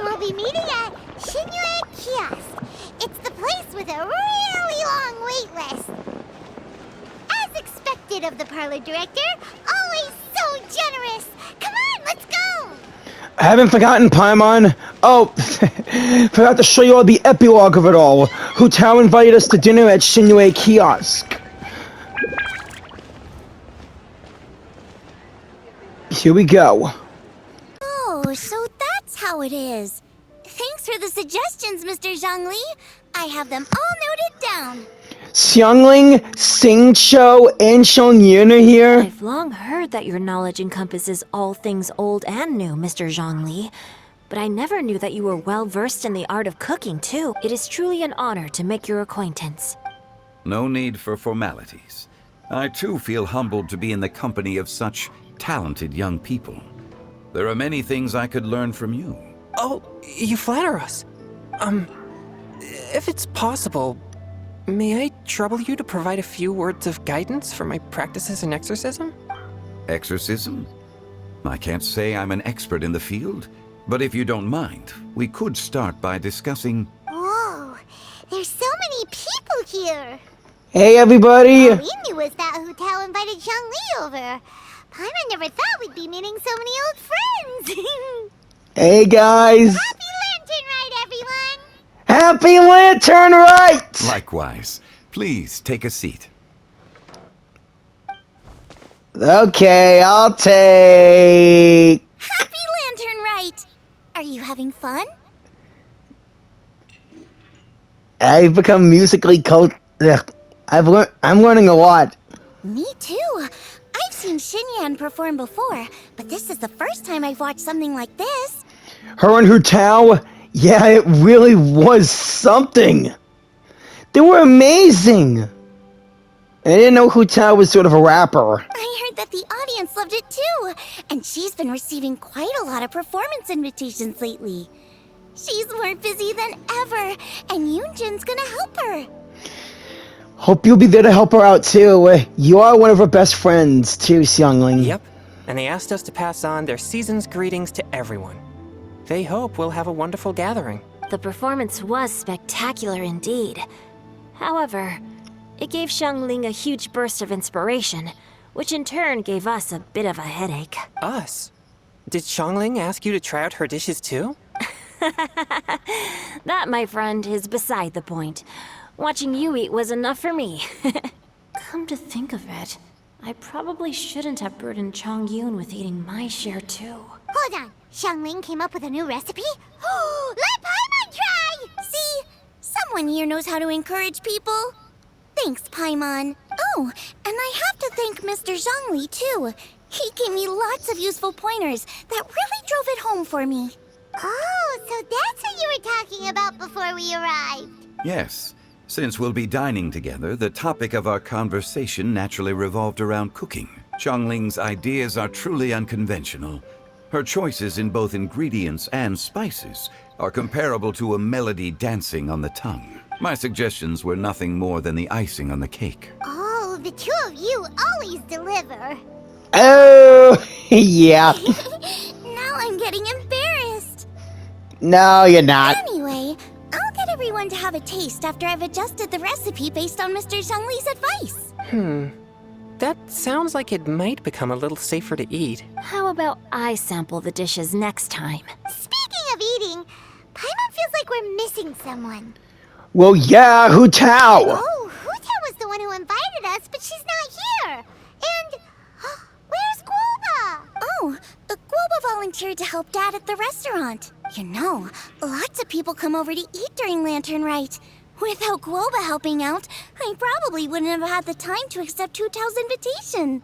and we'll be meeting at Shinue Kiosk. It's the place with a really long wait list. As expected of the parlor director, always so generous. Come on, let's go! I haven't forgotten, Paimon. Oh, forgot to show you all the epilogue of it all. Hu Tao invited us to dinner at Shinue Kiosk. Here we go. Oh, so that's how it is. Thanks for the suggestions, Mr. Zhongli. I have them all noted down. Xiangling, Singcho, and Xiongyan are here. I've long heard that your knowledge encompasses all things old and new, Mr. Zhongli. But I never knew that you were well versed in the art of cooking, too. It is truly an honor to make your acquaintance. No need for formalities. I too feel humbled to be in the company of such talented young people. There are many things I could learn from you. Oh, you flatter us. If it's possible, may I trouble you to provide a few words of guidance for my practices in exorcism? Exorcism? I can't say I'm an expert in the field, but if you don't mind, we could start by discussing... Whoa, there's so many people here. Hey, everybody. All we knew was that Hu Tao invited Zhongli over. Paimon never thought we'd be meeting so many old friends. Hey, guys. Happy Lantern Rite, everyone! Happy Lantern Rite! Likewise. Please take a seat. Okay, I'll take... Happy Lantern Rite! Are you having fun? I've become musically I'm learning a lot. Me too. I've seen Xinyan perform before, but this is the first time I've watched something like this. Her and Hu Tao, yeah, it really was something. They were amazing. I didn't know Hu Tao was sort of a rapper. I heard that the audience loved it too, and she's been receiving quite a lot of performance invitations lately. She's more busy than ever, and Yoonjin's gonna help her. Hope you'll be there to help her out too. You are one of her best friends too, Xiangling. Yep, and they asked us to pass on their season's greetings to everyone. They hope we'll have a wonderful gathering. The performance was spectacular indeed. However, it gave Xiangling a huge burst of inspiration, which in turn gave us a bit of a headache. Us? Did Xiangling ask you to try out her dishes too? That, my friend, is beside the point. Watching you eat was enough for me. Come to think of it, I probably shouldn't have burdened Chongyun with eating my share too. Hold on, Xiangling came up with a new recipe? Let Paimon try! See? Someone here knows how to encourage people. Thanks, Paimon. Oh, and I have to thank Mr. Zhongli too. He gave me lots of useful pointers that really drove it home for me. Oh, so that's what you were talking about before we arrived. Yes. Since we'll be dining together, the topic of our conversation naturally revolved around cooking. Xiangling's ideas are truly unconventional. Her choices in both ingredients and spices are comparable to a melody dancing on the tongue. My suggestions were nothing more than the icing on the cake. Oh, the two of you always deliver. Oh, yeah. Now I'm getting embarrassed. No, you're not. Anyway, I'll get everyone to have a taste after I've adjusted the recipe based on Mr. Zhongli's advice. That sounds like it might become a little safer to eat. How about I sample the dishes next time? Speaking of eating, Paimon feels like we're missing someone. Well, yeah, Hu Tao. Oh, Hu Tao was the one who invited us, but she's not here. And where's Guoba? Oh, Guoba volunteered to help Dad at the restaurant. You know, lots of people come over to eat during Lantern Rite. Without Guoba helping out, I probably wouldn't have had the time to accept Hu Tao's invitation.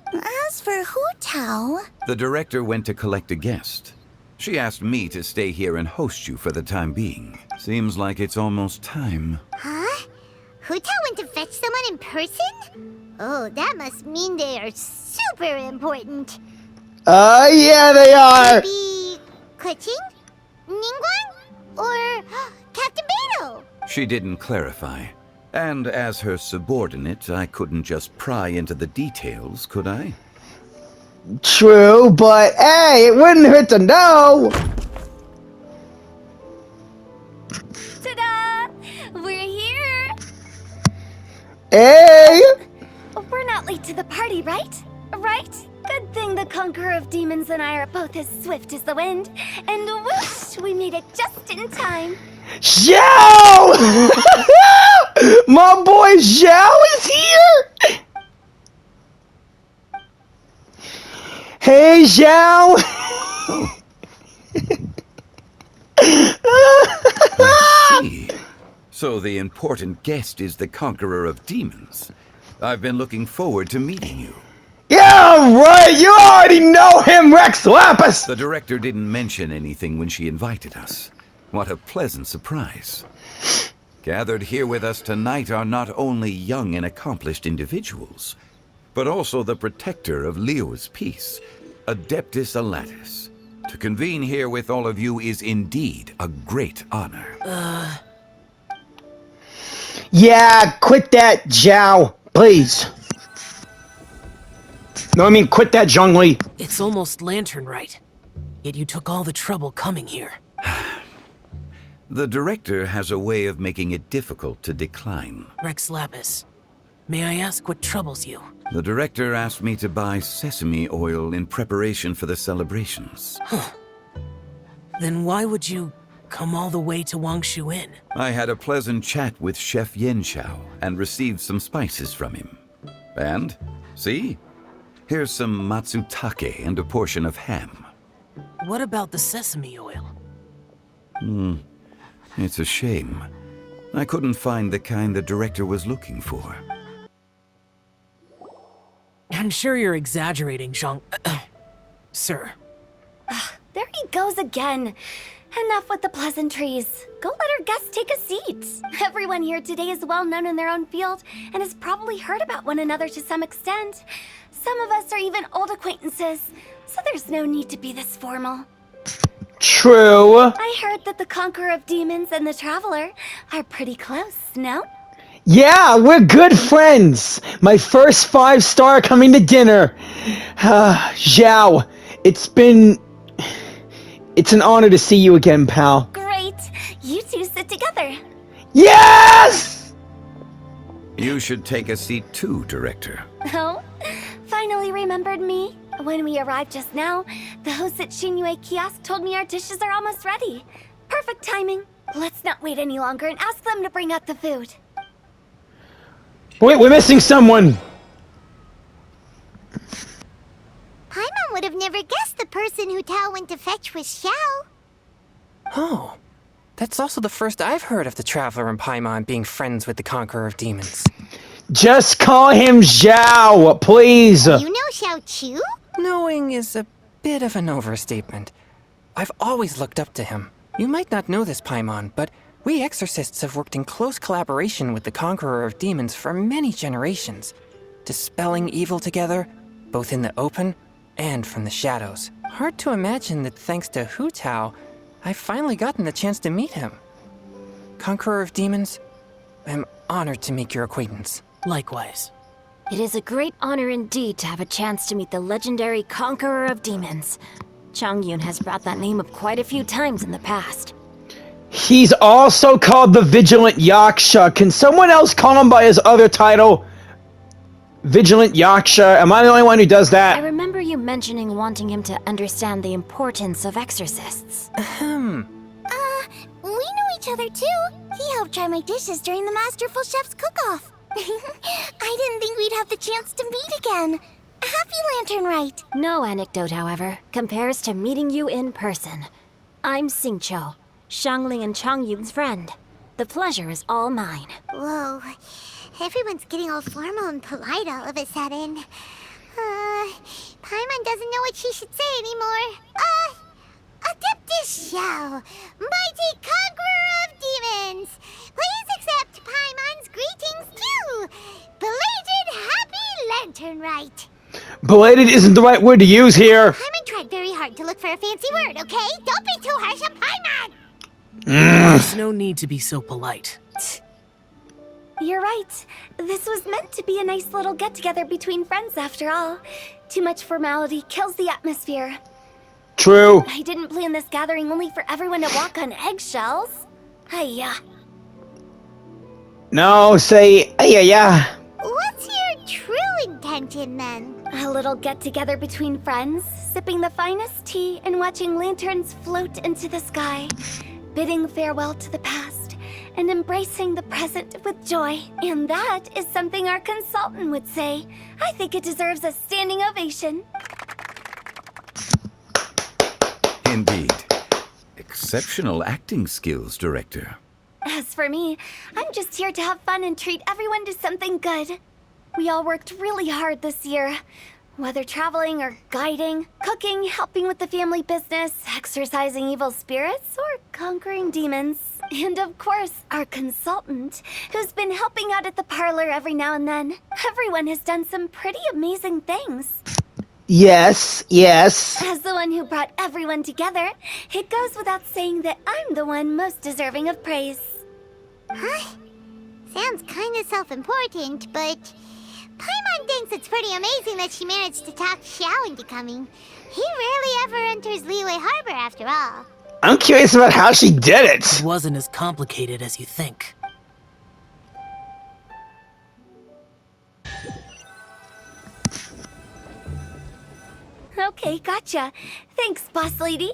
As for Hu Tao... The director went to collect a guest. She asked me to stay here and host you for the time being. Seems like it's almost time. Huh? Hu Tao went to fetch someone in person? Oh, that must mean they are super important. Yeah, they are. Maybe... Kuching? Ningguang? Or Captain Beidou? She didn't clarify. And as her subordinate, I couldn't just pry into the details, could I? True, but hey, it wouldn't hurt to know. Hey! We're not late to the party, right? Right? Good thing the Conqueror of Demons and I are both as swift as the wind. And whoosh, we made it just in time. Zhao! My boy Zhao is here! Hey, Zhao! I see. So the important guest is the Conqueror of Demons. I've been looking forward to meeting you. Yeah, right! You already know him, Rex Lapis! The director didn't mention anything when she invited us. What a pleasant surprise. Gathered here with us tonight are not only young and accomplished individuals, but also the protector of Leo's peace, Adeptus Alatus. To convene here with all of you is indeed a great honor. Yeah, quit that, Zhao, please. No, I mean, quit that, Zhongli. It's almost Lantern Rite, yet you took all the trouble coming here. The director has a way of making it difficult to decline. Rex Lapis, may I ask what troubles you? The director asked me to buy sesame oil in preparation for the celebrations. Then why would you come all the way to Wangshu Inn? I had a pleasant chat with Chef Yenshao and received some spices from him. And, see? Here's some matsutake and a portion of ham. What about the sesame oil? It's a shame. I couldn't find the kind the director was looking for. I'm sure you're exaggerating, Zhang... Sir. There he goes again. Enough with the pleasantries. Go let our guests take a seat. Everyone here today is well known in their own field and has probably heard about one another to some extent. Some of us are even old acquaintances, so there's no need to be this formal. True. I heard that the Conqueror of Demons and the Traveler are pretty close, no? Yeah, we're good friends. My first 5-star coming to dinner. Zhao, it's an honor to see you again, pal. Great. You two sit together. Yes! You should take a seat too, director. Oh, finally remembered me. When we arrived just now, the host at Shinue Kiosk told me our dishes are almost ready. Perfect timing. Let's not wait any longer and ask them to bring out the food. Wait, we're missing someone. Paimon would have never guessed the person Hu Tao went to fetch was Xiao. Oh, that's also the first I've heard of the Traveler and Paimon being friends with the Conqueror of Demons. Just call him Zhao, please. You know Xiao Chu? Knowing is a bit of an overstatement. I've always looked up to him. You might not know this, Paimon, but we exorcists have worked in close collaboration with the Conqueror of Demons for many generations, dispelling evil together, both in the open and from the shadows. Hard to imagine that thanks to Hu Tao, I've finally gotten the chance to meet him. Conqueror of Demons, I'm honored to make your acquaintance. Likewise. It is a great honor indeed to have a chance to meet the legendary Conqueror of Demons. Changyun has brought that name up quite a few times in the past. He's also called the Vigilant Yaksha. Can someone else call him by his other title? Vigilant Yaksha. Am I the only one who does I that? remember you mentioning wanting him to understand the importance of exorcists. We know each other too. He helped try my dishes during the Masterful Chef's cook-off. I didn't think we'd have the chance to meet again. Happy Lantern Rite. No anecdote, however, compares to meeting you in person. I'm Xingqiu, Shangling and Changyun's friend. The pleasure is all mine. Whoa. Everyone's getting all formal and polite all of a sudden. Paimon doesn't know what she should say anymore. Adeptus Xiao, mighty conqueror of demons. Please accept Paimon's greetings too. Belated Happy Lantern Rite. Belated isn't the right word to use here. Paimon tried very hard to look for a fancy word, okay? Don't be too harsh on Paimon. There's no need to be so polite. You're right. This was meant to be a nice little get-together between friends after all. Too much formality kills the atmosphere. True. I didn't plan this gathering only for everyone to walk on eggshells. Hiya. No, say, yeah. mountain, then? A little get-together between friends, sipping the finest tea and watching lanterns float into the sky, bidding farewell to the past, and embracing the present with joy. And that is something our consultant would say. I think it deserves a standing ovation. Indeed. Exceptional acting skills, Director. As for me, I'm just here to have fun and treat everyone to something good. We all worked really hard this year. Whether traveling or guiding, cooking, helping with the family business, exorcising evil spirits, or conquering demons. And of course, our consultant, who's been helping out at the parlor every now and then. Everyone has done some pretty amazing things. Yes, yes. As the one who brought everyone together, it goes without saying that I'm the one most deserving of praise. Huh? Sounds kinda self-important, but Paimon thinks it's pretty amazing that she managed to talk Xiao into coming. He rarely ever enters Liyue Harbor after all. I'm curious about how she did it. It wasn't as complicated as you think. Okay, gotcha. Thanks, boss lady.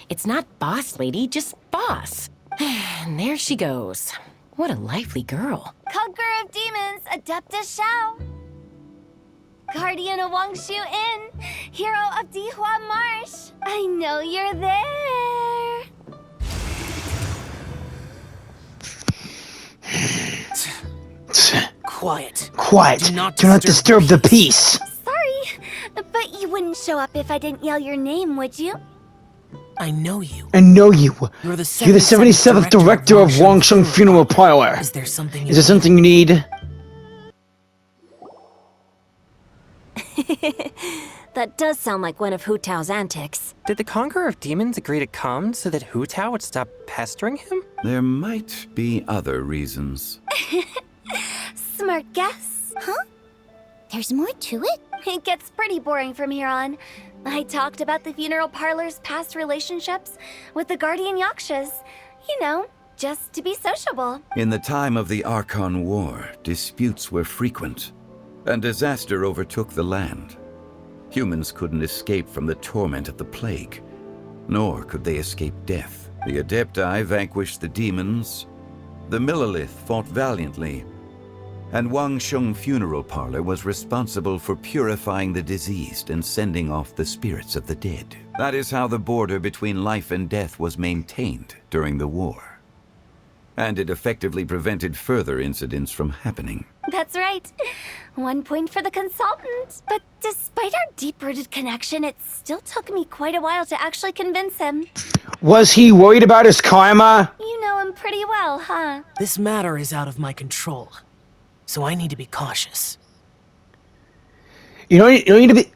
It's not boss lady, just boss. And there she goes. What a lively girl. Conqueror of demons, Adeptus Xiao. Guardian of Wangshu Inn, hero of Dihua Marsh. I know you're there. Quiet. Quiet. Do not Do not disturb the peace. Sorry, but you wouldn't show up if I didn't yell your name, would you? I know you. I know you. You're the You're the 77th director of Wangsheng Funeral Parlor. Is there something Is there something you need? That does sound like one of Hu Tao's antics. Did the Conqueror of Demons agree to come so that Hu Tao would stop pestering him? There might be other reasons. Smart guess. Huh? There's more to it? It gets pretty boring from here on. I talked about the funeral parlor's past relationships with the Guardian Yakshas. You know, just to be sociable. In the time of the Archon War, disputes were frequent, and disaster overtook the land. Humans couldn't escape from the torment of the plague, nor could they escape death. The Adepti vanquished the demons, the Millelith fought valiantly, and Wangsheng Funeral Parlor was responsible for purifying the diseased and sending off the spirits of the dead. That is how the border between life and death was maintained during the war. And it effectively prevented further incidents from happening. That's right. 1 point for the consultant. But despite our deep-rooted connection, it still took me quite a while to actually convince him. Was he worried about his karma? You know him pretty well, huh? This matter is out of my control, so I need to be cautious. You don't need to be.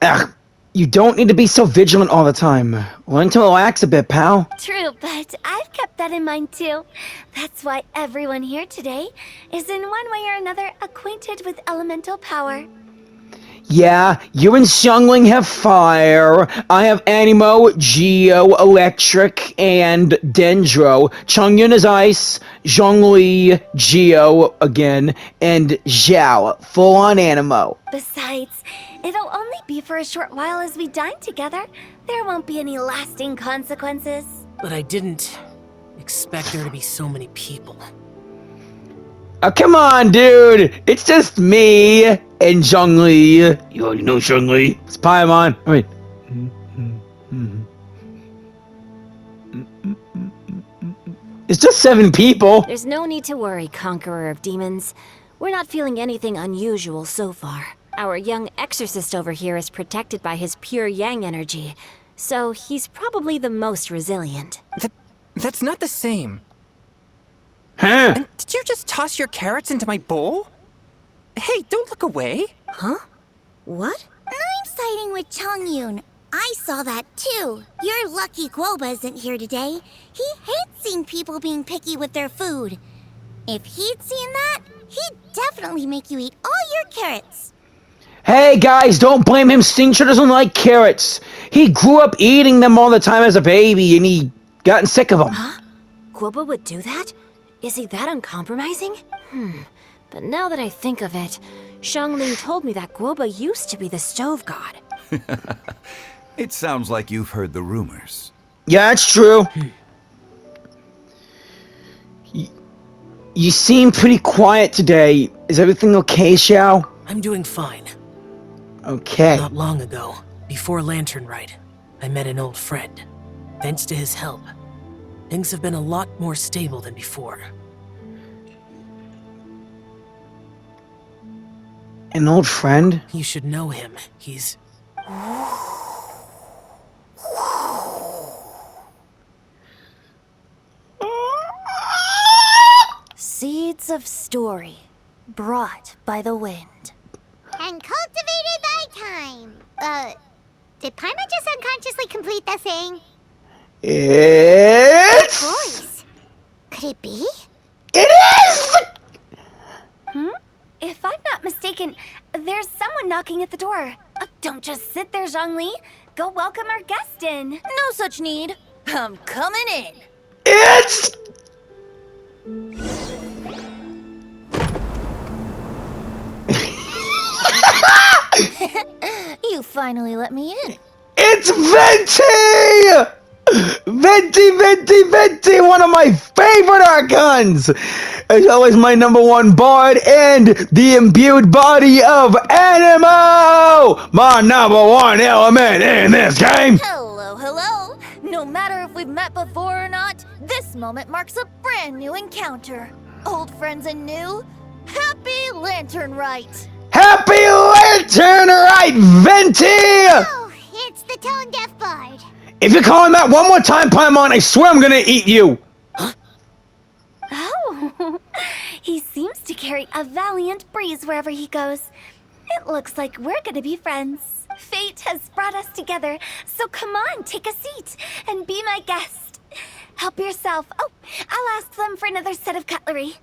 You don't need to be so vigilant all the time. Learn to relax a bit, pal. True, but I've kept that in mind too. That's why everyone here today is in one way or another acquainted with elemental power. Yeah, you and Xiangling have fire. I have Animo, Geo, Electric, and Dendro. Chongyun is ice. Zhongli, Geo again, and Zhao, full on Animo. Besides, it'll only be for a short while as we dine together. There won't be any lasting consequences. But I didn't expect there to be so many people. Oh, come on, dude! It's just me and Zhongli. You already know Zhongli. It's Paimon. Wait. It's just 7 people. There's no need to worry, Conqueror of Demons. We're not feeling anything unusual so far. Our young exorcist over here is protected by his pure yang energy, so he's probably the most resilient. That's not the same. Huh? And did you just toss your carrots into my bowl? Hey, don't look away. Huh? What? I'm siding with Chongyun. I saw that too. You're lucky Guoba isn't here today. He hates seeing people being picky with their food. If he'd seen that, he'd definitely make you eat all your carrots. Hey guys, don't blame him. Stinger doesn't like carrots. He grew up eating them all the time as a baby, and he gotten sick of them. Huh? Guoba would do that? Is he that uncompromising? But now that I think of it, Xiangling told me that Guoba used to be the stove god. It sounds like you've heard the rumors. Yeah, it's true. You seem pretty quiet today. Is everything okay, Xiao? I'm doing fine. Okay. Not long ago, before Lantern Rite, I met an old friend. Thanks to his help, things have been a lot more stable than before. An old friend? You should know him. He's... Seeds of story, brought by the wind. And cultivated by time. Did Paimon just unconsciously complete the thing? It's... Voice. Could it be? It is! If I'm not mistaken, there's someone knocking at the door. Don't just sit there, Zhongli. Go welcome our guest in. No such need. I'm coming in. It's... You finally let me in. It's Venti! Venti, one of my favorite archons! It's always my #1 bard and the imbued body of Animo! My #1 element in this game! Hello, hello. No matter if we've met before or not, this moment marks a brand new encounter. Old friends and new, happy Lantern Rite. Happy Lantern Rite, Venti! Oh, it's the tone deaf bard. If you call him that one more time, Paimon, I swear I'm gonna eat you! Oh, he seems to carry a valiant breeze wherever he goes. It looks like we're gonna be friends. Fate has brought us together, so come on, take a seat and be my guest. Help yourself. Oh, I'll ask them for another set of cutlery.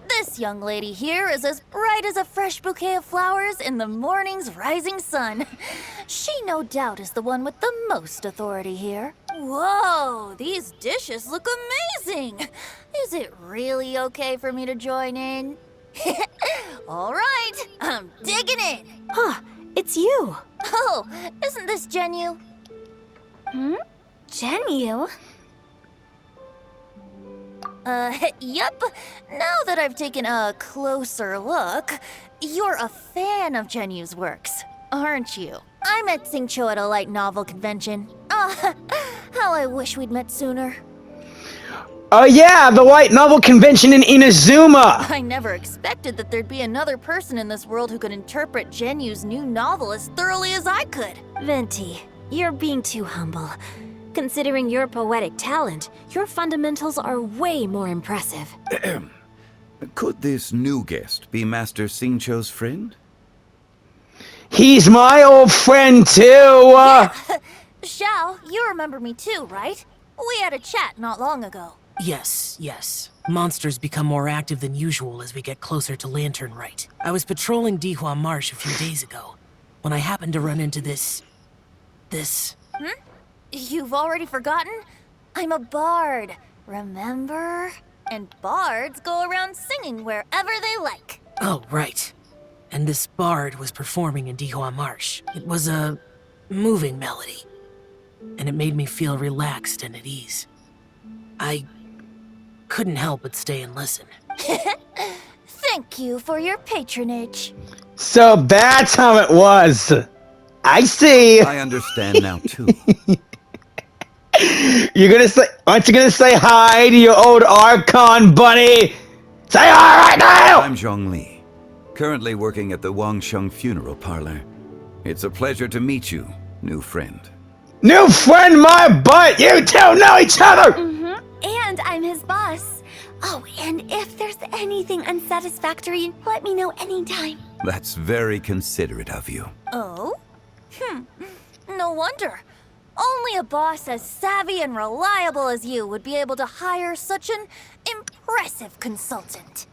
This young lady here is as bright as a fresh bouquet of flowers in the morning's rising sun. She no doubt is the one with the most authority here. Whoa, these dishes look amazing. Is it really okay for me to join in? All right, I'm digging in. Huh, it's you. Oh, isn't this Genu? Genu? Yep. Now that I've taken a closer look, you're a fan of Genu's works, aren't you? I met Xingqiu at a light novel convention. How I wish we'd met sooner. Yeah, the light novel convention in Inazuma! I never expected that there'd be another person in this world who could interpret Genu's new novel as thoroughly as I could. Venti, you're being too humble. Considering your poetic talent, your fundamentals are way more impressive. Could this new guest be Master Xingqiu's friend? He's my old friend too! Xiao, you remember me too, right? We had a chat not long ago. Yes. Monsters become more active than usual as we get closer to Lantern Rite. I was patrolling Dihua Marsh a few days ago, when I happened to run into this... You've already forgotten? I'm a bard, remember? And bards go around singing wherever they like. Oh, right. And this bard was performing in Dihua Marsh. It was a moving melody, and it made me feel relaxed and at ease. I couldn't help but stay and listen. Thank you for your patronage. So that's how it was. I see. I understand now, too. Aren't you gonna say hi to your old Archon buddy? Say hi right now! I'm Zhongli, currently working at the Wangsheng Funeral Parlor. It's a pleasure to meet you, new friend. New friend my butt! You two know each other! And I'm his boss. Oh, and if there's anything unsatisfactory, let me know anytime. That's very considerate of you. Oh? No wonder. Only a boss as savvy and reliable as you would be able to hire such an impressive consultant.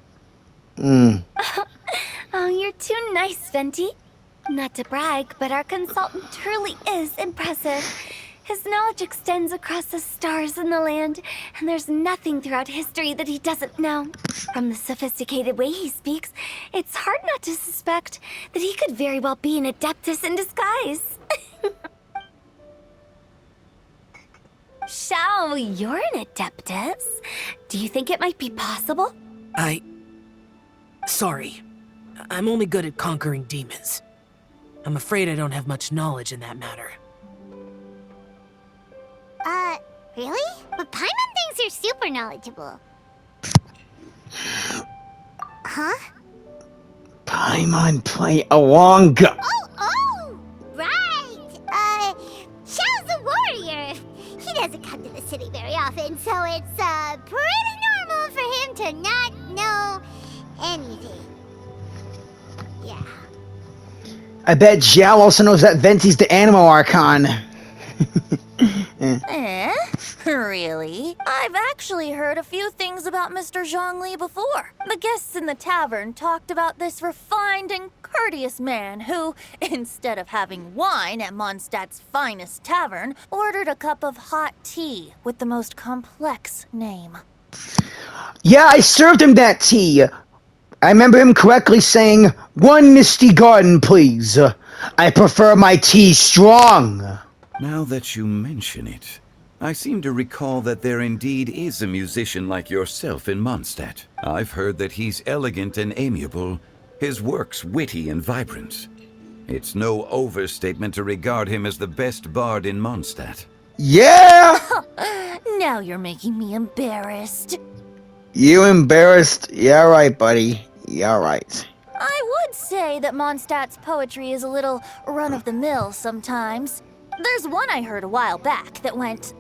Oh, you're too nice, Venti. Not to brag, but our consultant truly is impressive. His knowledge extends across the stars and the land, and there's nothing throughout history that he doesn't know. From the sophisticated way he speaks, it's hard not to suspect that he could very well be an Adeptus in disguise. Shao, you're an Adeptus. Do you think it might be possible? Sorry. I'm only good at conquering demons. I'm afraid I don't have much knowledge in that matter. Really? But Paimon thinks you're super knowledgeable. Huh? Paimon play along. Oh, right! Xiao's a warrior. He doesn't come to the city very often, so it's, pretty normal for him to not know anything. Yeah. I bet Zhao also knows that Venti's the Animo Archon. Really? I've actually heard a few things about Mr. Zhongli before. The guests in the tavern talked about this refined and courteous man who, instead of having wine at Mondstadt's finest tavern, ordered a cup of hot tea with the most complex name. Yeah, I served him that tea. I remember him correctly saying, "1 Misty Garden, please. I prefer my tea strong." Now that you mention it, I seem to recall that there indeed is a musician like yourself in Mondstadt. I've heard that he's elegant and amiable, his works witty and vibrant. It's no overstatement to regard him as the best bard in Mondstadt. Yeah! Now you're making me embarrassed. You embarrassed? Yeah, right, buddy. Yeah, right. I would say that Mondstadt's poetry is a little run-of-the-mill sometimes. There's one I heard a while back that went,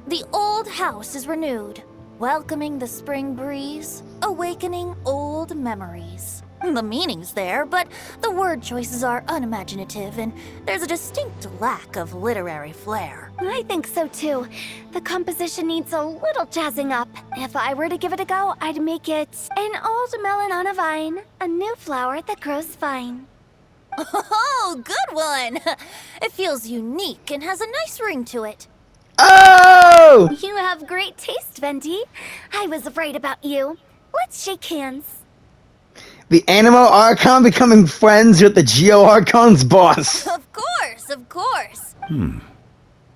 "The old house is renewed, welcoming the spring breeze, awakening old memories." The meaning's there, but the word choices are unimaginative, and there's a distinct lack of literary flair. I think so too. The composition needs a little jazzing up. If I were to give it a go, I'd make it an old melon on a vine, a new flower that grows fine. Oh, good one! It feels unique and has a nice ring to it. Oh! You have great taste, Venti. I was right about you. Let's shake hands. The Animo Archon becoming friends with the Geo Archon's boss. Of course, of course.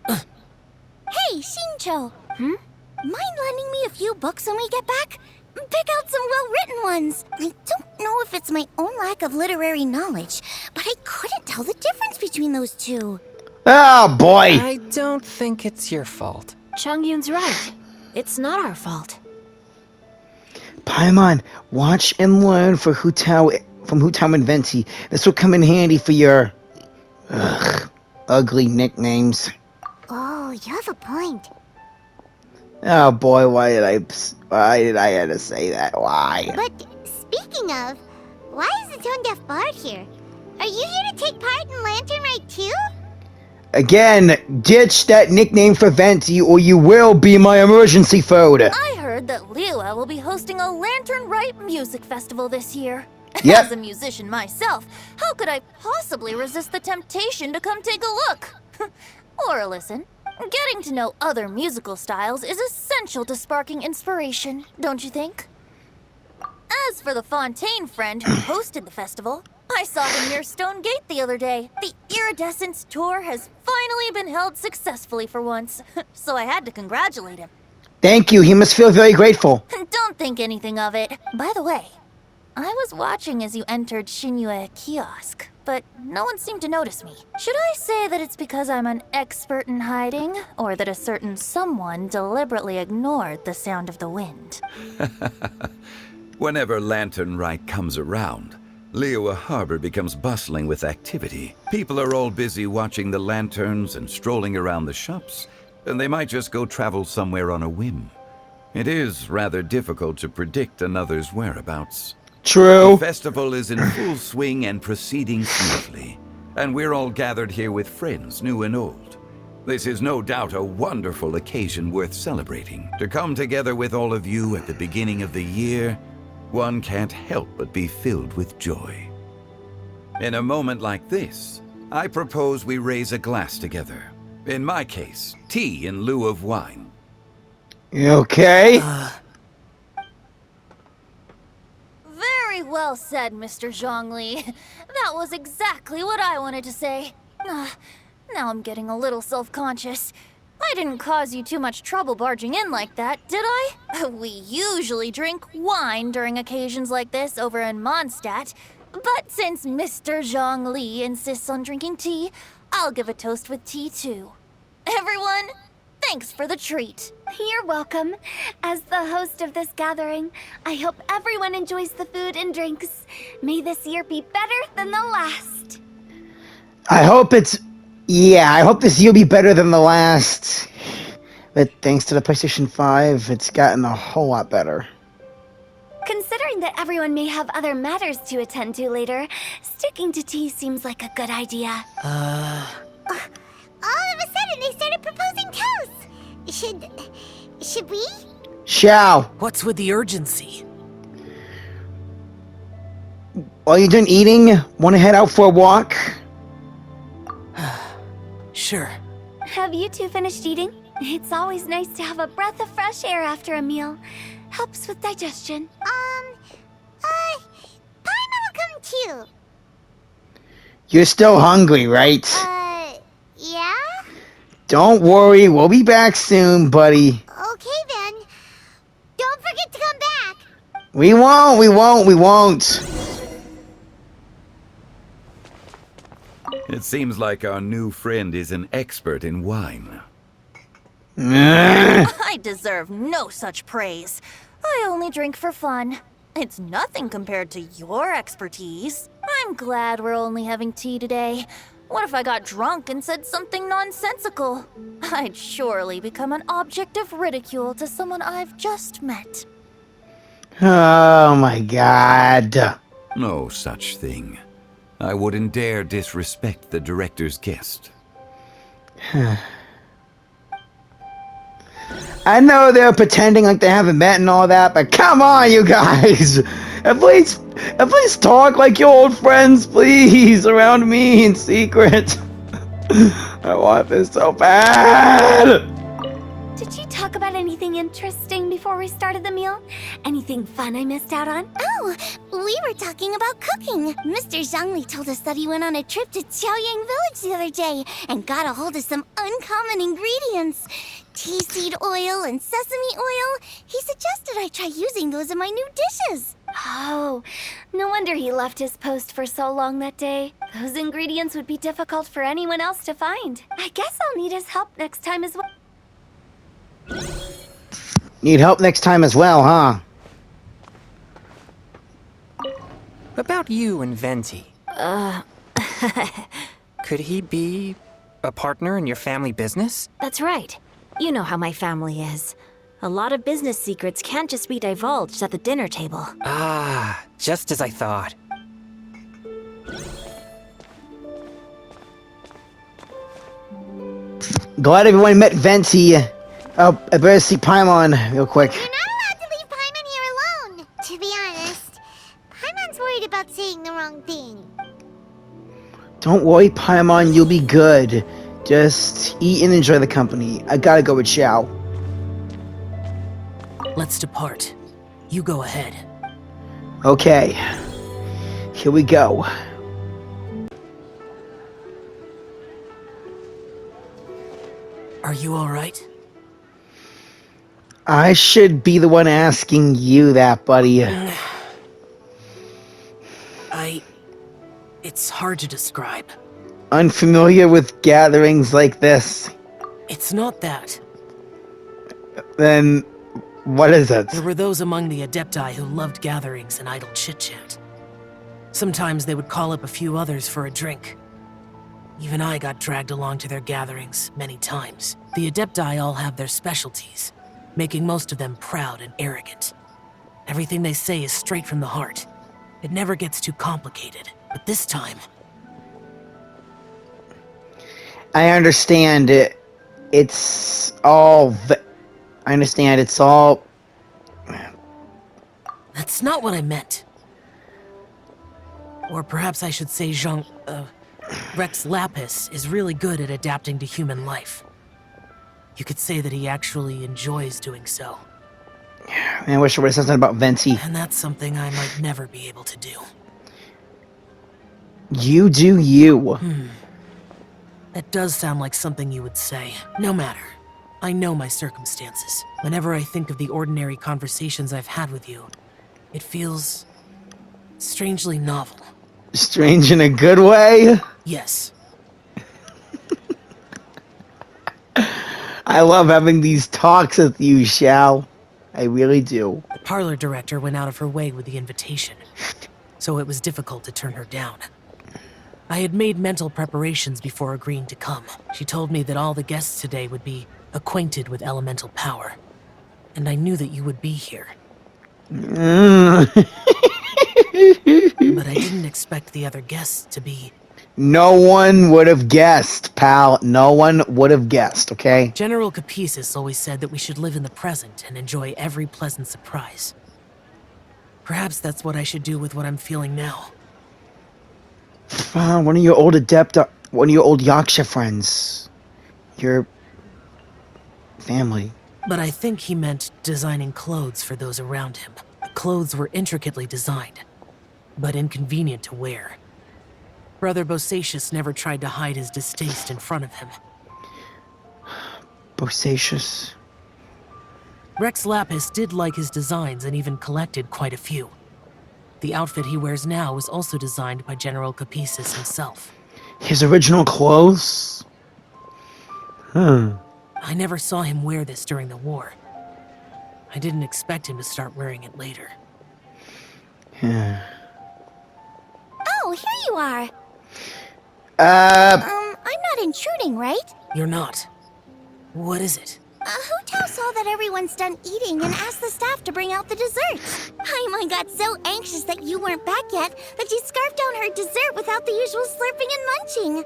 Hey, Shincho. Mind lending me a few books when we get back? Pick out some well-written ones. I don't know if it's my own lack of literary knowledge, but I couldn't tell the difference between those two. Oh, boy. I don't think it's your fault. Chongyun's right. It's not our fault. Paimon, watch and learn from Hu Tao and Venti. This will come in handy for your ugly nicknames. Oh, you have a point. Oh boy, why did I have to say that? Why? But speaking of, why is the Tone Deaf Bard here? Are you here to take part in Lantern Rite too? Again, ditch that nickname for Venti or you will be my emergency food. I heard that Liua will be hosting a Lantern Rite music festival this year. Yep. As a musician myself, how could I possibly resist the temptation to come take a look? Or listen. Getting to know other musical styles is essential to sparking inspiration, don't you think? As for the Fontaine friend who hosted the festival, I saw him near Stone Gate the other day. The Iridescence tour has finally been held successfully for once, so I had to congratulate him. Thank you, he must feel very grateful. Don't think anything of it. By the way, I was watching as you entered Shinyue Kiosk, but no one seemed to notice me. Should I say that it's because I'm an expert in hiding, or that a certain someone deliberately ignored the sound of the wind? Whenever Lantern Rite comes around, Liua Harbor becomes bustling with activity. People are all busy watching the lanterns and strolling around the shops, and they might just go travel somewhere on a whim. It is rather difficult to predict another's whereabouts. True. The festival is in full swing and proceeding smoothly, and we're all gathered here with friends, new and old. This is no doubt a wonderful occasion worth celebrating. To come together with all of you at the beginning of the year, one can't help but be filled with joy. In a moment like this, I propose we raise a glass together. In my case, tea in lieu of wine. You okay? Very well said, Mr. Zhongli. That was exactly what I wanted to say. Now I'm getting a little self-conscious. I didn't cause you too much trouble barging in like that, did I? We usually drink wine during occasions like this over in Mondstadt. But since Mr. Zhongli insists on drinking tea, I'll give a toast with tea too. Everyone, thanks for the treat. You're welcome. As the host of this gathering, I hope everyone enjoys the food and drinks. May this year be better than the last. I hope it's... Yeah, I hope this year will be better than the last. But thanks to the PlayStation 5, it's gotten a whole lot better. Considering that everyone may have other matters to attend to later, sticking to tea seems like a good idea. All of a sudden, they started proposing toasts. Should we? Xiao, What's with the urgency? are you done eating? Want to head out for a walk? Sure. Have you two finished eating? It's always nice to have a breath of fresh air after a meal. Helps with digestion. Paimon will come too. You're still hungry, right? Yeah? Don't worry, we'll be back soon, buddy. Okay then. Don't forget to come back. We won't. It seems like our new friend is an expert in wine. I deserve no such praise. I only drink for fun. It's nothing compared to your expertise. I'm glad we're only having tea today. What if I got drunk and said something nonsensical? I'd surely become an object of ridicule to someone I've just met. Oh my god. No such thing. I wouldn't dare disrespect the director's guest. I know they're pretending like they haven't met and all that, but come on, you guys! At least talk like your old friends, please, around me in secret. I want this so bad! Did you talk about anything interesting before we started the meal? Anything fun I missed out on? Oh, we were talking about cooking. Mr. Zhongli told us that he went on a trip to Qiaoyang Village the other day and got a hold of some uncommon ingredients. Tea seed oil and sesame oil. He suggested I try using those in my new dishes. Oh, no wonder he left his post for so long that day. Those ingredients would be difficult for anyone else to find. I guess I'll need his help next time as well. Need help next time as well, huh? About you and Venti. Could he be a partner in your family business? That's right. You know how my family is. A lot of business secrets can't just be divulged at the dinner table. Ah, just as I thought. Glad everyone met Venti. Oh, I better see Paimon real quick. You're not allowed to leave Paimon here alone. To be honest, Paimon's worried about saying the wrong thing. Don't worry, Paimon, you'll be good. Just eat and enjoy the company. I gotta go with Xiao. Let's depart. You go ahead. Okay. Here we go. Are you alright? I should be the one asking you that, buddy. It's hard to describe. Unfamiliar with gatherings like this. It's not that. Then, what is it? There were those among the Adepti who loved gatherings and idle chit-chat. Sometimes they would call up a few others for a drink. Even I got dragged along to their gatherings many times. The Adepti all have their specialties, making most of them proud and arrogant. Everything they say is straight from the heart. It never gets too complicated. But this time... I understand it. It's all... I understand it's all... That's not what I meant. Or perhaps I should say Rex Lapis is really good at adapting to human life. You could say that he actually enjoys doing so. Man, I wish I would have said something about Venti. And that's something I might never be able to do. You do you. That does sound like something you would say. No matter. I know my circumstances. Whenever I think of the ordinary conversations I've had with you, it feels strangely novel. Strange in a good way? Yes. I love having these talks with you, Shao. I really do. The parlor director went out of her way with the invitation, so it was difficult to turn her down. I had made mental preparations before agreeing to come. She told me that all the guests today would be acquainted with elemental power, and I knew that you would be here. But I didn't expect the other guests to be... No one would have guessed, pal. No one would have guessed, okay? General Capisis always said that we should live in the present and enjoy every pleasant surprise. Perhaps that's what I should do with what I'm feeling now. One of your old one of your old Yaksha friends. Your family. But I think he meant designing clothes for those around him. The clothes were intricately designed, but inconvenient to wear. Brother Bosacius never tried to hide his distaste in front of him. Bosacius. Rex Lapis did like his designs and even collected quite a few. The outfit he wears now was also designed by General Capisis himself. His original clothes? I never saw him wear this during the war. I didn't expect him to start wearing it later. Oh, here you are. I'm not intruding, right? You're not. What is it? Hu Tao saw that everyone's done eating and asked the staff to bring out the desserts. Paimon got so anxious that you weren't back yet that she scarfed down her dessert without the usual slurping and munching.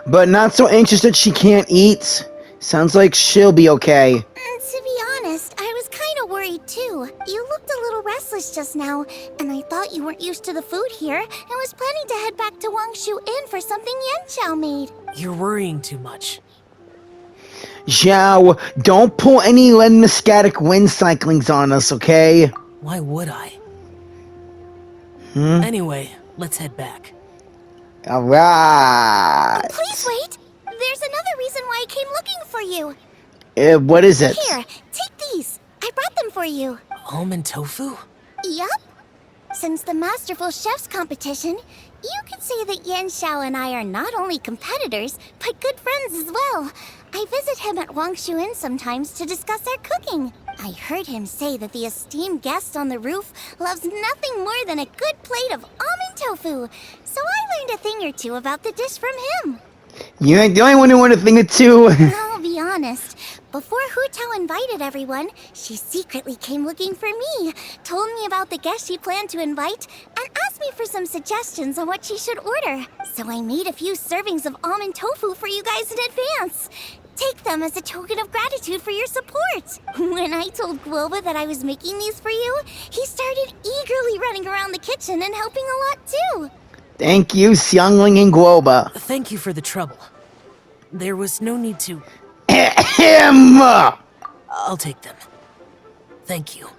But not so anxious that she can't eat. Sounds like she'll be okay. To be honest, I was kind of worried too. You looked a little restless just now, and I thought you weren't used to the food here and was planning to head back to Wangshu Inn for something Yanxiao made. You're worrying too much. Zhao, don't pull any Len-Muscatic wind cyclings on us, okay? Why would I? Anyway, let's head back. Alright. Please wait! There's another reason why I came looking for you. What is it? Here, take these. I brought them for you. Almond tofu? Yup. Since the Masterful Chef's competition, you could say that Yanxiao and I are not only competitors, but good friends as well. I visit him at Wangshu Inn sometimes to discuss our cooking. I heard him say that the esteemed guest on the roof loves nothing more than a good plate of almond tofu, so I learned a thing or two about the dish from him. You ain't the only one who wanted a thing or two. I'll be honest. Before Hu Tao invited everyone, she secretly came looking for me, told me about the guests she planned to invite, and asked me for some suggestions on what she should order. So I made a few servings of almond tofu for you guys in advance. Take them as a token of gratitude for your support. When I told Guoba that I was making these for you, he started eagerly running around the kitchen and helping a lot too. Thank you, Xiangling and Guoba. Thank you for the trouble. There was no need to... Ahem! I'll take them. Thank you.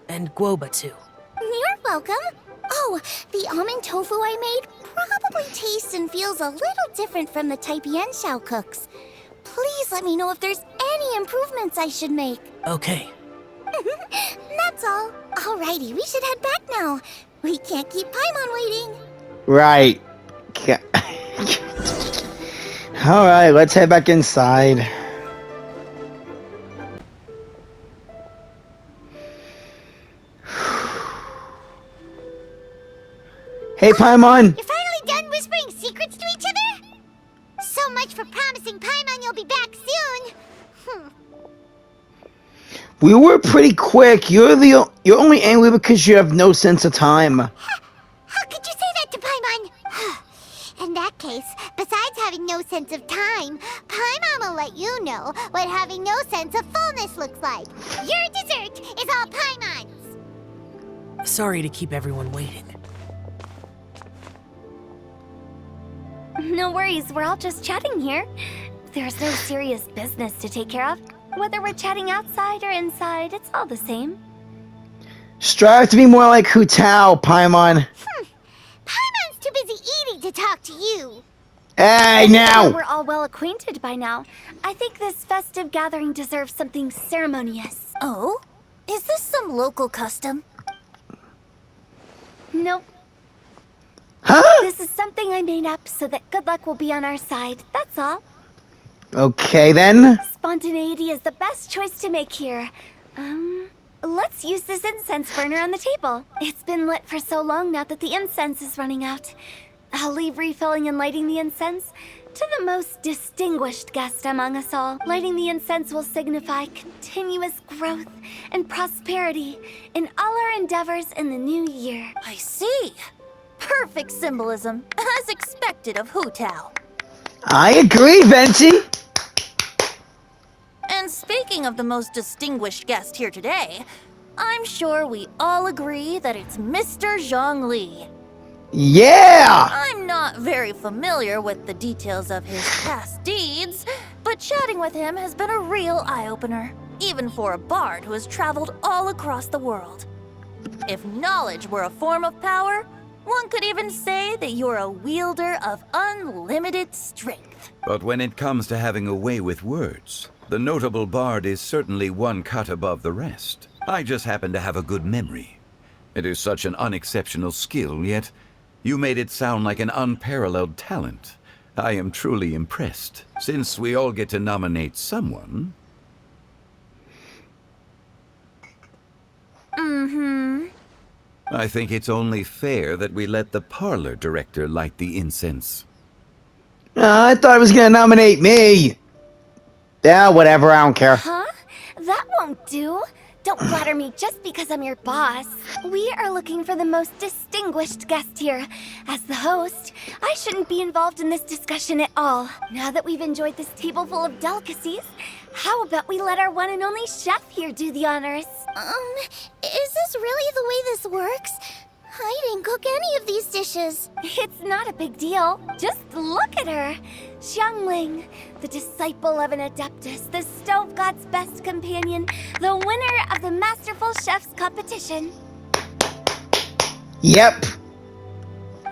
And Guoba, too. You're welcome. Oh, the almond tofu I made probably tastes and feels a little different from the type Yanxiao cooks. Please let me know if there's any improvements I should make. Okay. That's all. Alrighty, we should head back now. We can't keep Paimon waiting. Right. Alright, let's head back inside. Hey, Paimon! You're finally done whispering secrets to each other? So much for promising Paimon you'll be back soon. We were pretty quick. You're only angry because you have no sense of time. How could you say that to Paimon? In that case, besides having no sense of time, Paimon will let you know what having no sense of fullness looks like. Your dessert is all Paimon's. Sorry to keep everyone waiting. No worries, we're all just chatting here. There's no serious business to take care of. Whether we're chatting outside or inside, it's all the same. Strive to be more like Hu Tao, Paimon. Paimon's too busy eating to talk to you. Hey, Now now! we're all well acquainted by now. I think this festive gathering deserves something ceremonious. Oh? Is this some local custom? Nope. Huh? This is something I made up so that good luck will be on our side. That's all. Okay, then. Spontaneity is the best choice to make here. Let's use this incense burner on the table. It's been lit for so long now that the incense is running out. I'll leave refilling and lighting the incense to the most distinguished guest among us all. Lighting the incense will signify continuous growth and prosperity in all our endeavors in the new year. I see. Perfect symbolism, as expected of Hu Tao. I agree, Venti. And speaking of the most distinguished guest here today, I'm sure we all agree that it's Mr. Zhongli. Yeah! I'm not very familiar with the details of his past deeds, but chatting with him has been a real eye-opener, even for a bard who has traveled all across the world. If knowledge were a form of power, one could even say that you're a wielder of unlimited strength. But when it comes to having a way with words, the notable bard is certainly one cut above the rest. I just happen to have a good memory. It is such an unexceptional skill, yet you made it sound like an unparalleled talent. I am truly impressed. Since we all get to nominate someone... I think it's only fair that we let the parlor director light the incense. I thought he was gonna nominate me. Yeah, whatever, I don't care. Huh? That won't do. Don't flatter me just because I'm your boss. We are looking for the most distinguished guest here. As the host, I shouldn't be involved in this discussion at all. Now that we've enjoyed this table full of delicacies, how about we let our one and only chef here do the honors? Is this really the way this works? I didn't cook any of these dishes. It's not a big deal. Just look at her. Xiangling, the disciple of an adeptus, the stove god's best companion, the winner of the Masterful Chef's competition. Yep.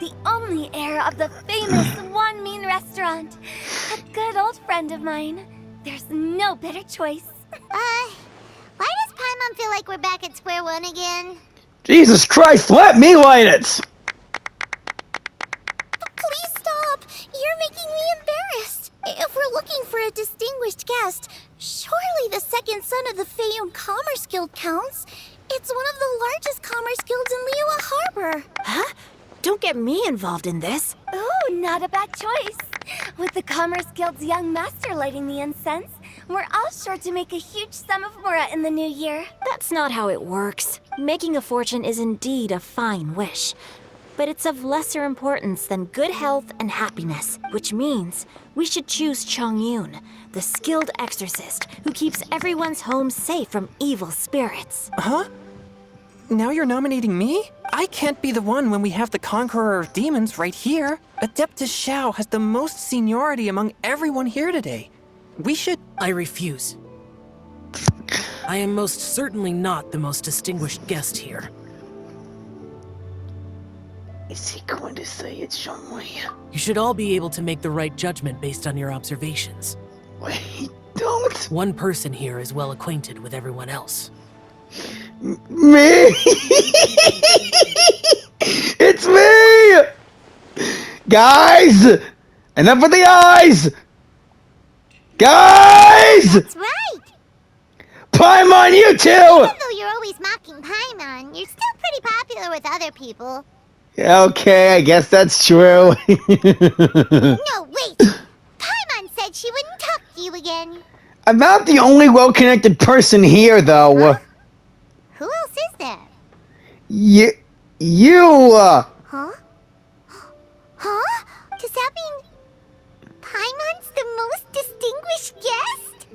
The only heir of the famous One Mean restaurant. A good old friend of mine. There's no better choice. Why does Paimon feel like we're back at square one again? Jesus Christ, let me light it! Please stop! You're making me embarrassed. If we're looking for a distinguished guest, surely the second son of the Feiyun Commerce Guild counts. It's one of the largest commerce guilds in Liyue Harbor. Huh? Don't get me involved in this. Ooh, not a bad choice. With the Commerce Guild's young master lighting the incense, we're all sure to make a huge sum of mora in the new year. That's not how it works. Making a fortune is indeed a fine wish, but it's of lesser importance than good health and happiness, which means we should choose Chongyun, the skilled exorcist who keeps everyone's home safe from evil spirits. Huh? Now you're nominating me? I can't be the one when we have the Conqueror of Demons right here. Adeptus Xiao has the most seniority among everyone here today. We should... I refuse. I am most certainly not the most distinguished guest here. Is he going to say it's Zhongli? You should all be able to make the right judgment based on your observations. Wait, don't. One person here is well acquainted with everyone else. Me! It's me! Guys! Enough with the eyes! Guys! That's right! Paimon, you too! Even though you're always mocking Paimon, you're still pretty popular with other people. Okay, I guess that's true. No, wait! Paimon said she wouldn't talk to you again. I'm not the only well-connected person here, though. Huh? Who else is there? You, Huh? Huh? Does that mean Paimon's the most distinguished guest?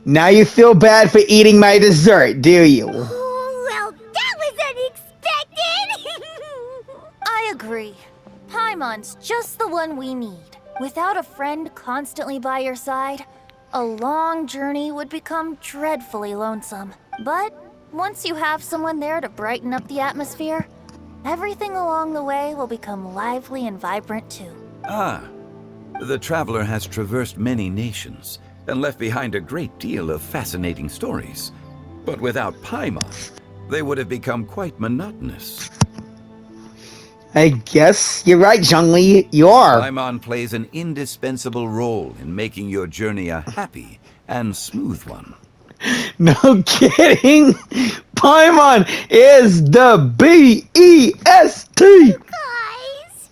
Now you feel bad for eating my dessert, do you? Oh, well, that was unexpected! I agree. Paimon's just the one we need. Without a friend constantly by your side, a long journey would become dreadfully lonesome. But once you have someone there to brighten up the atmosphere, everything along the way will become lively and vibrant too. Ah, the traveler has traversed many nations and left behind a great deal of fascinating stories. But without Paimon, they would have become quite monotonous. I guess you're right, Zhongli. You are. Paimon plays an indispensable role in making your journey a happy and smooth one. No kidding. Paimon is the BEST. Guys,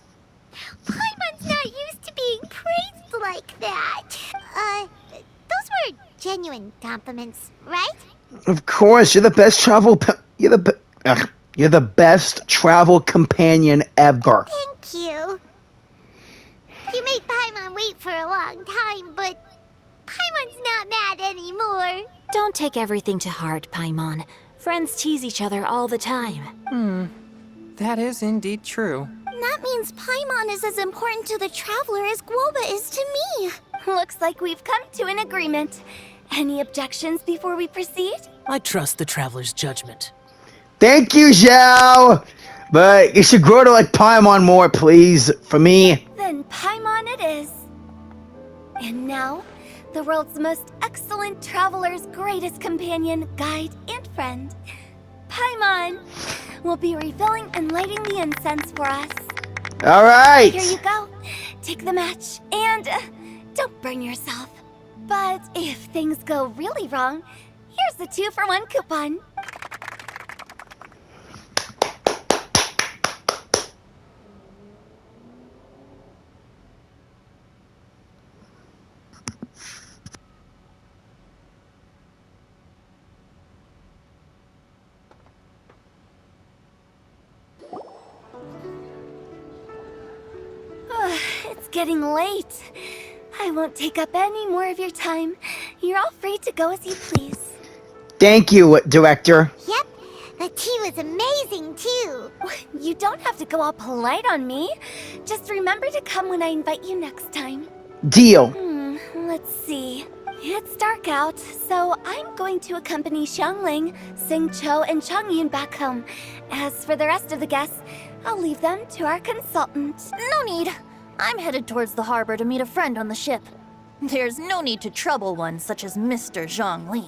Paimon's not used to being praised like that. Those were genuine compliments, right? Of course, you're the best you're the best travel companion ever. Thank you. You made Paimon wait for a long time, but Paimon's not mad anymore. Don't take everything to heart, Paimon. Friends tease each other all the time. That is indeed true. That means Paimon is as important to the traveler as Guoba is to me. Looks like we've come to an agreement. Any objections before we proceed? I trust the traveler's judgment. Thank you, Zhao. But you should grow to like Paimon more, please, for me. Then Paimon it is. And now, the world's most excellent traveler's greatest companion, guide, and friend, Paimon, will be refilling and lighting the incense for us. All right. Here you go. Take the match, and don't burn yourself. But if things go really wrong, here's the 2-for-1 coupon. It's getting late. I won't take up any more of your time. You're all free to go as you please. Thank you, Director. Yep, the tea was amazing too. You don't have to go all polite on me. Just remember to come when I invite you next time. Deal. Let's see. It's dark out, so I'm going to accompany Xiangling, Xingqiu, and Changyin back home. As for the rest of the guests, I'll leave them to our consultant. No need. I'm headed towards the harbor to meet a friend on the ship. There's no need to trouble one such as Mr. Zhongli.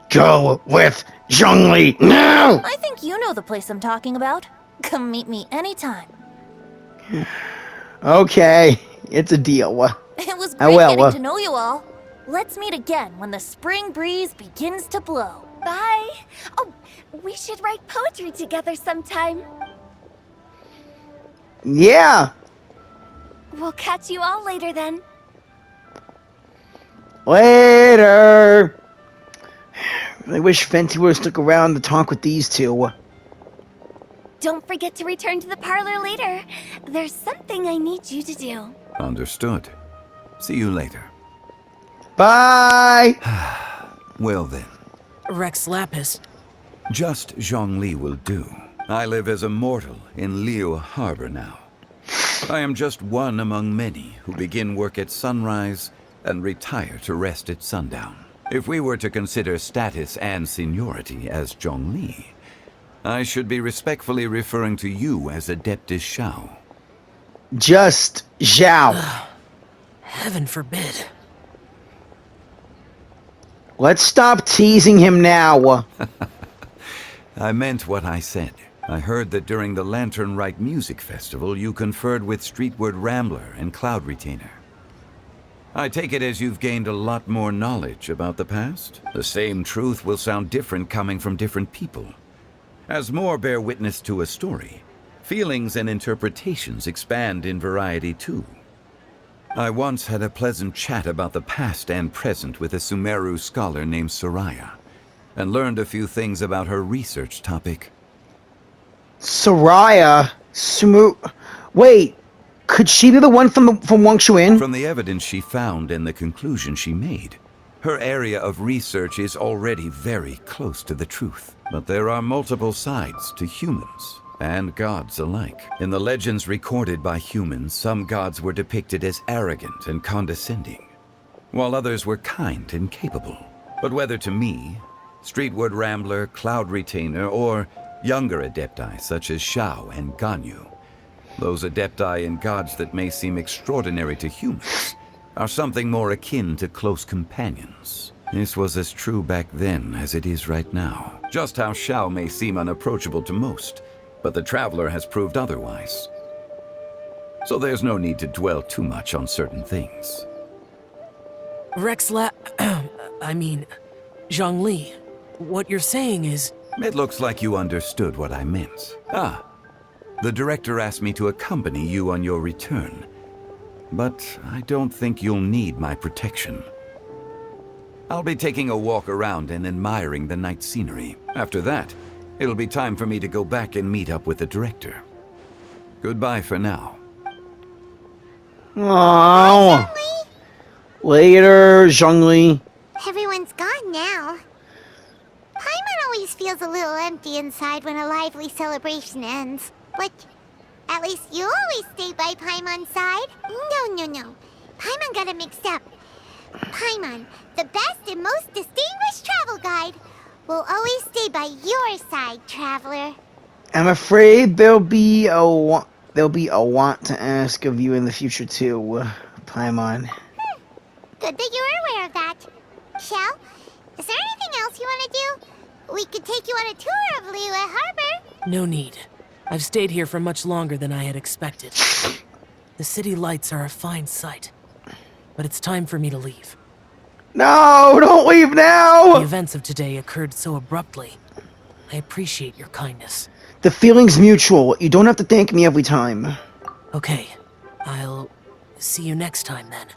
Go with Zhongli now. I think you know the place I'm talking about. Come meet me anytime. Okay, it's a deal. It was I great will. getting to know you all. Let's meet again when the spring breeze begins to blow. Bye. Oh, we should write poetry together sometime. Yeah. We'll catch you all later then. Later. I wish Fenty would have stuck around to talk with these two. Don't forget to return to the parlor later. There's something I need you to do. Understood. See you later. Bye. Well then, Rex Lapis. just Zhongli will do. I live as a mortal in Liu Harbor now. I am just one among many who begin work at sunrise and retire to rest at sundown. If we were to consider status and seniority as Zhongli, I should be respectfully referring to you as Adeptus Xiao. Just Zhao. Heaven forbid. Let's stop teasing him now. I meant what I said. I heard that during the Lantern Rite Music Festival, you conferred with Streetward Rambler and Cloud Retainer. I take it as you've gained a lot more knowledge about the past? The same truth will sound different coming from different people. As more bear witness to a story, feelings and interpretations expand in variety too. I once had a pleasant chat about the past and present with a Sumeru scholar named Soraya, and learned a few things about her research topic. Soraya? Wait, could she be the one from Wangshu Inn? From the evidence she found and the conclusion she made, her area of research is already very close to the truth. But there are multiple sides to humans, and gods alike. In the legends recorded by humans, some gods were depicted as arrogant and condescending, while others were kind and capable. But whether to me, Streetwood Rambler, Cloud Retainer, or younger adepti such as Shao and Ganyu, those adepti and gods that may seem extraordinary to humans are something more akin to close companions. This was as true back then as it is right now. Just how Shao may seem unapproachable to most, but the Traveler has proved otherwise. So there's no need to dwell too much on certain things. Zhongli, what you're saying is... It looks like you understood what I meant. The director asked me to accompany you on your return, but I don't think you'll need my protection. I'll be taking a walk around and admiring the night scenery. After that, it'll be time for me to go back and meet up with the director. Goodbye for now. Aww. Later, Zhongli. Everyone's gone now. Paimon always feels a little empty inside when a lively celebration ends. But at least you always stay by Paimon's side. No. Paimon got it mixed up. Paimon, the best and most distinguished travel guide, will always stay by your side, traveler. I'm afraid there'll be a want to ask of you in the future too, Paimon. Good that you're aware of that. Shell, is there anything else you want to do? We could take you on a tour of Liyue Harbor. No need. I've stayed here for much longer than I had expected. The city lights are a fine sight, but it's time for me to leave. No, don't leave now! The events of today occurred so abruptly. I appreciate your kindness. The feeling's mutual. You don't have to thank me every time. Okay, I'll see you next time then.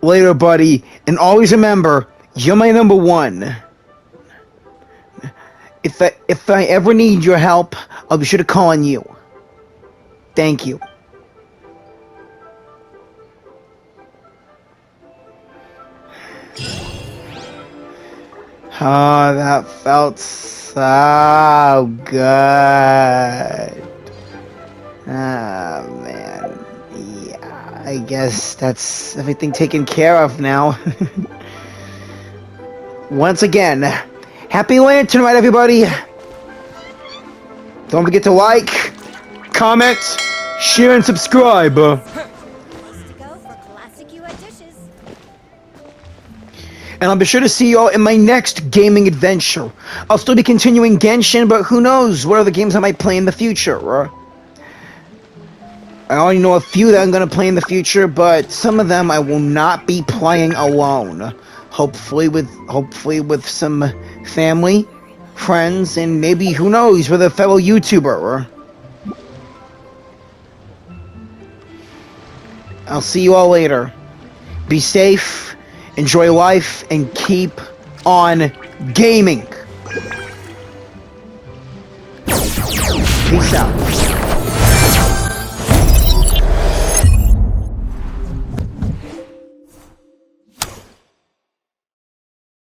Later, buddy. And always remember, you're my number one. If I ever need your help, I'll be sure to call on you. Thank you. Oh, that felt so good. Ah, man. Yeah, I guess that's everything taken care of now. Once again, happy Lantern Rite, everybody! Don't forget to like, comment, share, and subscribe. And I'll be sure to see you all in my next gaming adventure. I'll still be continuing Genshin, but who knows what other games I might play in the future. I only know a few that I'm going to play in the future, but some of them I will not be playing alone. Hopefully with some family, friends, and maybe, who knows, with a fellow YouTuber. I'll see you all later. Be safe, enjoy life, and keep on gaming. Peace out.